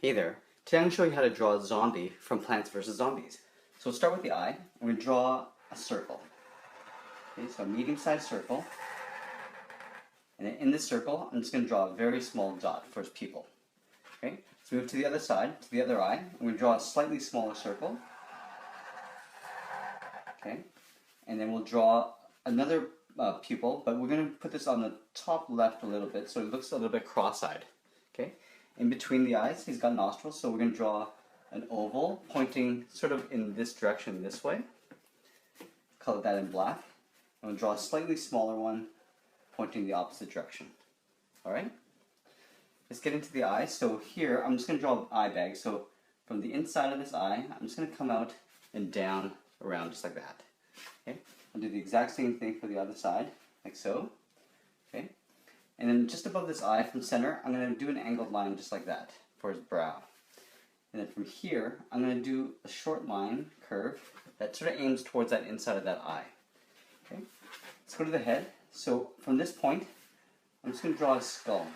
Hey there. Today I'm going to show you how to draw a zombie from Plants vs. Zombies. So we'll start with the eye. I'm going to draw a circle. Okay, so a medium-sized circle. And then in this circle, I'm just going to draw a very small dot for his pupil. Okay, so move to the other side, to the other eye. I'm going to draw a slightly smaller circle. Okay, and then we'll draw another pupil, but we're going to put this on the top left a little bit so it looks a little bit cross-eyed. Okay, in between the eyes, he's got nostrils, so we're going to draw an oval pointing sort of in this direction this way. Color that in black. I'm going to draw a slightly smaller one pointing the opposite direction. Alright? Let's get into the eye. So here, I'm just going to draw an eye bag. So from the inside of this eye, I'm just going to come out and down around just like that. Okay? I'll do the exact same thing for the other side, like so. Okay? And then just above this eye, from center, I'm going to do an angled line just like that for his brow. And then from here, I'm going to do a short line, curve, that sort of aims towards that inside of that eye. Okay? Let's go to the head. So from this point, I'm just going to draw a skull.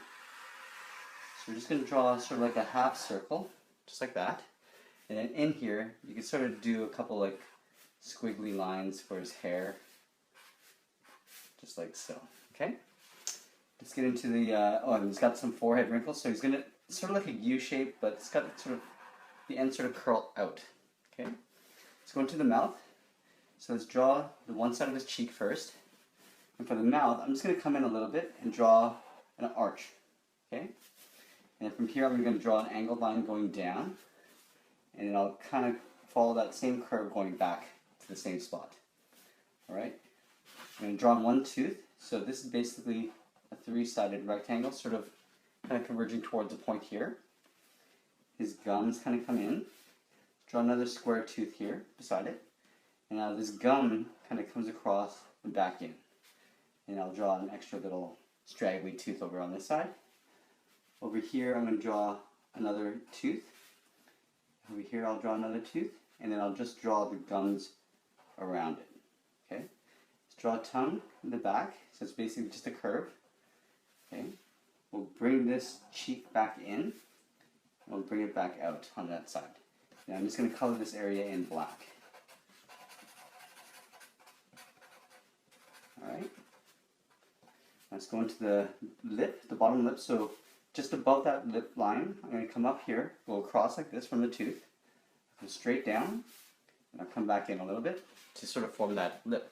So we're just going to draw sort of like a half circle, just like that. And then in here, you can sort of do a couple like squiggly lines for his hair, just like so. Okay? Let's get into the, and he's got some forehead wrinkles, so he's going to, sort of like a U shape, but it's got sort of, the end sort of curl out. Okay? Let's go into the mouth. So let's draw the one side of his cheek first. And for the mouth, I'm just going to come in a little bit and draw an arch. Okay? And then from here, I'm going to draw an angled line going down. And then I'll kind of follow that same curve going back to the same spot. Alright? I'm going to draw one tooth. So this is basically a three-sided rectangle, sort of kind of converging towards a point here. His gums kind of come in. Draw another square tooth here beside it. And now this gum kind of comes across and back in. And I'll draw an extra little straggly tooth over on this side. Over here I'm going to draw another tooth. Over here I'll draw another tooth. And then I'll just draw the gums around it. Okay? Let's draw a tongue in the back. So it's basically just a curve. Okay? We'll bring this cheek back in. And we'll bring it back out on that side. Now I'm just going to color this area in black. Alright. Let's go into the lip, the bottom lip. So just above that lip line, I'm going to come up here, go across like this from the tooth, go straight down, and I'll come back in a little bit to sort of form that lip.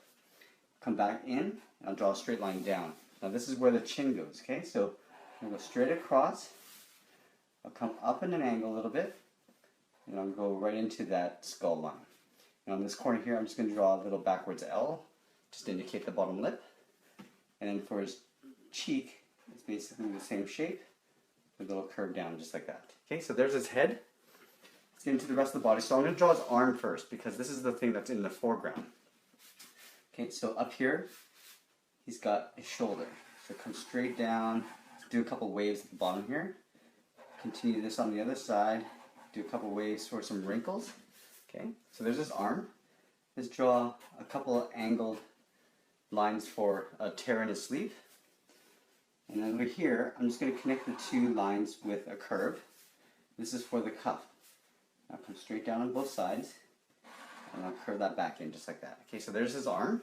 Come back in, and I'll draw a straight line down. Now this is where the chin goes, okay? So I'm going to go straight across, I'll come up in an angle a little bit, and I'll go right into that skull line. And on this corner here, I'm just going to draw a little backwards L, just to indicate the bottom lip. And then for his cheek, it's basically the same shape, with a little curve down just like that. Okay, so there's his head. Let's get into the rest of the body. So I'm going to draw his arm first, because this is the thing that's in the foreground. Okay, so up here, he's got a shoulder. So come straight down, do a couple waves at the bottom here. Continue this on the other side, do a couple waves for some wrinkles. Okay, so there's his arm. Let's draw a couple of angled lines for a tear in his sleeve. And then over here, I'm just going to connect the two lines with a curve. This is for the cuff. I'll come straight down on both sides, and I'll curve that back in just like that. Okay, so there's his arm.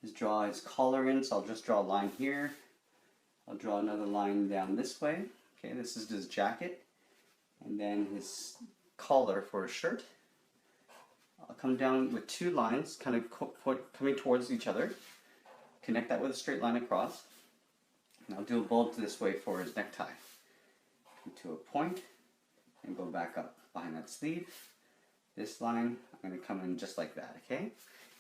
Let's draw his collar in, so I'll just draw a line here. I'll draw another line down this way. Okay, this is his jacket. And then his collar for his shirt. I'll come down with two lines, kind of coming towards each other. Connect that with a straight line across. And I'll do a bulge this way for his necktie. Come to a point, and go back up behind that sleeve. This line, I'm going to come in just like that, okay?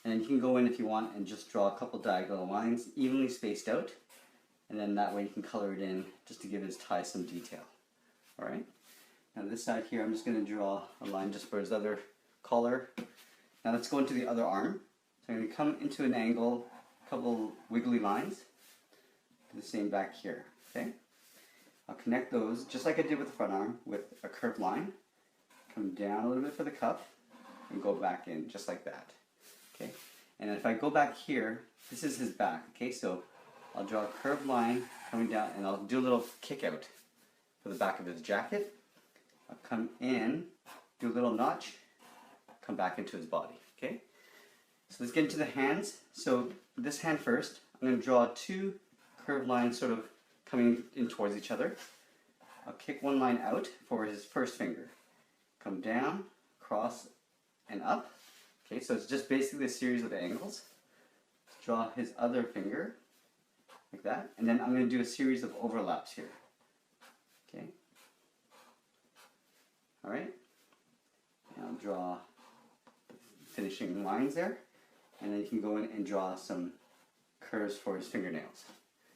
And then you can go in if you want and just draw a couple diagonal lines, evenly spaced out. And then that way you can color it in just to give his tie some detail. Alright? Now this side here, I'm just going to draw a line just for his other collar. Now let's go into the other arm. So I'm going to come into an angle, a couple wiggly lines. Do the same back here. Okay? I'll connect those, just like I did with the front arm, with a curved line. Come down a little bit for the cuff, and go back in, just like that. Okay? And if I go back here, this is his back. Okay? So I'll draw a curved line coming down, and I'll do a little kick out for the back of his jacket. I'll come in, do a little notch, come back into his body, okay? So let's get into the hands. So this hand first, I'm going to draw 2 curved lines sort of coming in towards each other. I'll kick one line out for his first finger. Come down, cross, and up. Okay, so it's just basically a series of angles. Draw his other finger, like that. And then I'm going to do a series of overlaps here. Okay. Alright. And I'll draw finishing lines there. And then you can go in and draw some curves for his fingernails.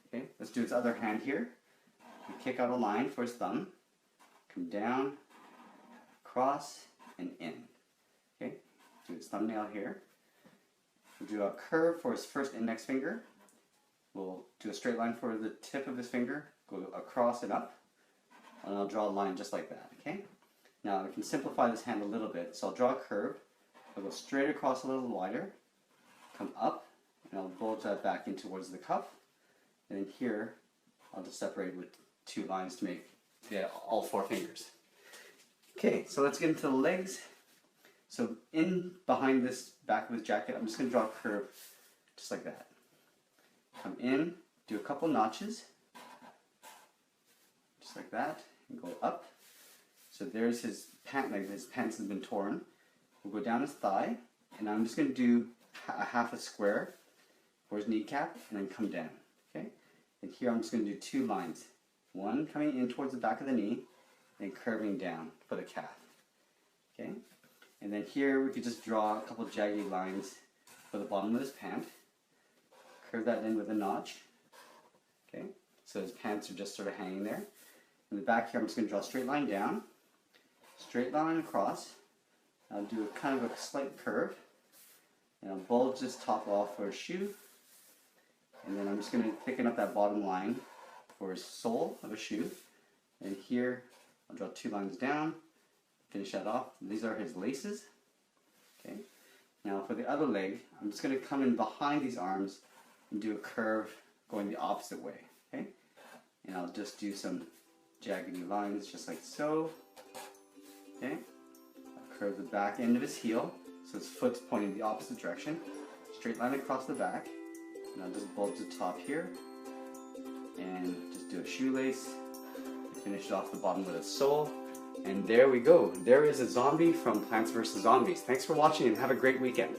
Okay, let's do his other hand here. We kick out a line for his thumb. Come down, cross, and in. Okay, do his thumbnail here. We'll do a curve for his first index finger. We'll do a straight line for the tip of his finger, go across and up, and I'll draw a line just like that, okay? Now we can simplify this hand a little bit, so I'll draw a curve. I'll go straight across a little wider, come up, and I'll bulge that back in towards the cuff, and then here I'll just separate with 2 lines to make all 4 fingers. Okay, so let's get into the legs. So in behind this back of his jacket, I'm just going to draw a curve just like that. Come in, do a couple notches, just like that, and go up. So there's his pant leg, his pants has been torn. We'll go down his thigh, and I'm just going to do a half a square for his kneecap, and then come down, okay? And here I'm just going to do 2 lines. One coming in towards the back of the knee, and curving down for the calf, okay? And then here we could just draw a couple jagged lines for the bottom of his pant. Curve that in with a notch, okay? So his pants are just sort of hanging there. In the back here, I'm just going to draw a straight line down, straight line across. I'll do a kind of a slight curve, and I'll bulge this top off for a shoe. And then I'm just going to thicken up that bottom line for his sole of a shoe. And here, I'll draw 2 lines down, finish that off. These are his laces, okay? Now for the other leg, I'm just going to come in behind these arms and do a curve going the opposite way, okay? And I'll just do some jaggedy lines just like so, okay? I'll curve the back end of his heel, so his foot's pointing the opposite direction. Straight line across the back, and I'll just bulge the top here, and just do a shoelace, finish off the bottom with a sole, and there we go. There is a zombie from Plants vs. Zombies. Thanks for watching and have a great weekend.